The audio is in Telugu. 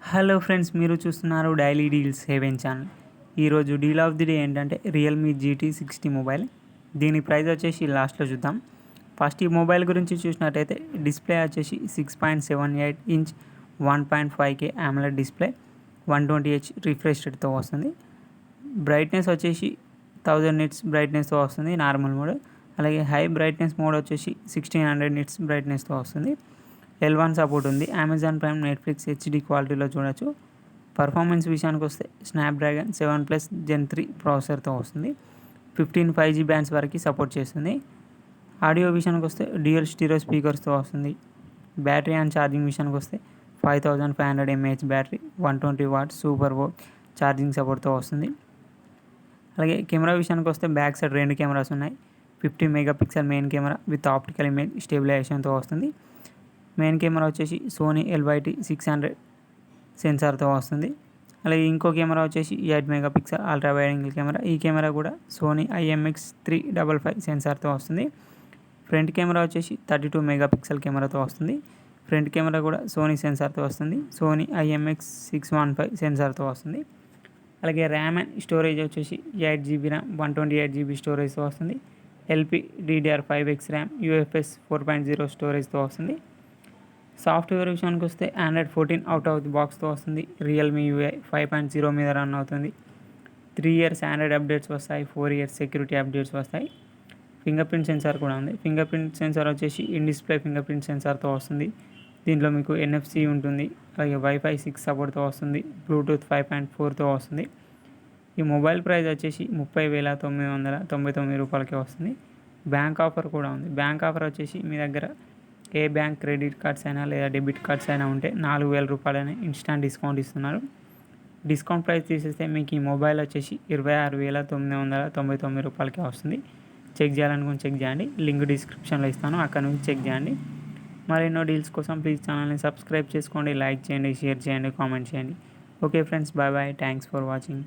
హలో ఫ్రెండ్స్, మీరు చూస్తున్నారు డైలీ డీల్స్ హెవెన్ ఛానల్. ఈరోజు డీల్ ఆఫ్ ది డే ఏంటంటే రియల్మీ GT60 మొబైల్. దీని ప్రైస్ వచ్చేసి లాస్ట్లో చూద్దాం. ఫస్ట్ ఈ మొబైల్ గురించి చూసినట్టయితే డిస్ప్లే వచ్చేసి 6.78 inch 1.5K AMOLED display 120Hz refresh రేట్తో వస్తుంది. బ్రైట్నెస్ వచ్చేసి 1000 నిట్స్ బ్రైట్నెస్తో వస్తుంది నార్మల్ మోడ్. అలాగే హై బ్రైట్నెస్ మోడ్ వచ్చేసి 1600 నిట్స్ బ్రైట్నెస్తో వస్తుంది. L1 సపోర్ట్ ఉంది. అమెజాన్ ప్రైమ్, నెట్ఫ్లిక్స్ HD క్వాలిటీలో చూడొచ్చు. పర్ఫార్మెన్స్ విషయానికి వస్తే స్నాప్డ్రాగన్ 7+ Gen 3 ప్రాసెసర్తో వస్తుంది. 15 5G బ్యాండ్స్ వరకు సపోర్ట్ చేస్తుంది. ఆడియో విషయానికి వస్తే డ్యూయల్ స్టీరియో స్పీకర్స్తో వస్తుంది. బ్యాటరీ అండ్ ఛార్జింగ్ విషయానికి వస్తే 5500 mAh battery, 120 watts super volt charging సపోర్ట్తో వస్తుంది. అలాగే కెమెరా విషయానికి వస్తే బ్యాక్ సైడ్ 2 కెమెరాస్ ఉన్నాయి. 50 megapixel main camera with optical image స్టెబిలైజేషన్తో వస్తుంది. మెయిన్ కెమెరా వచ్చేసి సోనీ LYT600 సెన్సార్తో వస్తుంది. అలాగే ఇంకో కెమెరా వచ్చేసి 8 megapixel ultra wide angle camera. ఈ కెమెరా కూడా సోనీ IMX355 సెన్సార్తో వస్తుంది. ఫ్రంట్ కెమెరా వచ్చేసి 32 మెగాపిక్సెల్ కెమెరాతో వస్తుంది. ఫ్రంట్ కెమెరా కూడా సోనీ సెన్సార్తో వస్తుంది. సోనీ IMX615 సెన్సార్తో వస్తుంది. అలాగే ర్యామ్ అండ్ స్టోరేజ్ వచ్చేసి 8GB ర్యామ్ 128GB స్టోరేజ్తో వస్తుంది. LPDDR5X ర్యామ్ UFS 4.0 స్టోరేజ్తో వస్తుంది. సాఫ్ట్వేర్ విషయానికి వస్తే Android 14 అవుట్ ఆఫ్ ది బాక్స్తో వస్తుంది. రియల్మీ UI 5.0 మీద రన్ అవుతుంది. 3 years ఆండ్రాయిడ్ అప్డేట్స్ వస్తాయి. 4 years సెక్యూరిటీ అప్డేట్స్ వస్తాయి. ఫింగర్ ప్రింట్ సెన్సార్ కూడా ఉంది. ఫింగర్ ప్రింట్ సెన్సార్ వచ్చేసి ఇన్ డిస్ప్లే ఫింగర్ ప్రింట్ సెన్సార్తో వస్తుంది. దీంట్లో మీకు NFC ఉంటుంది. అలాగే Wi-Fi 6 సపోర్ట్తో వస్తుంది. బ్లూటూత్ 5.4తో వస్తుంది. ఈ మొబైల్ ప్రైస్ వచ్చేసి 30,999 రూపాయలకే వస్తుంది. బ్యాంక్ ఆఫర్ కూడా ఉంది. బ్యాంక్ ఆఫర్ వచ్చేసి మీ దగ్గర ఏ బ్యాంక్ క్రెడిట్ కార్డ్స్ అయినా లేదా డెబిట్ కార్డ్స్ అయినా ఉంటే 4,000 రూపాయలని ఇన్స్టాంట్ డిస్కౌంట్ ఇస్తున్నారు. డిస్కౌంట్ ప్రైస్ తీసేస్తే మీకు ఈ మొబైల్ వచ్చేసి 26,999 రూపాయలకే వస్తుంది. చెక్ చేయాలనుకుని చెక్ చేయండి. లింక్ డిస్క్రిప్షన్లో ఇస్తాను, అక్కడ నుంచి చెక్ చేయండి. మరెన్నో డీల్స్ కోసం ప్లీజ్ ఛానల్ని సబ్స్క్రైబ్ చేసుకోండి, లైక్ చేయండి, షేర్ చేయండి, కామెంట్ చేయండి. Okay friends, bye bye. Thanks for watching.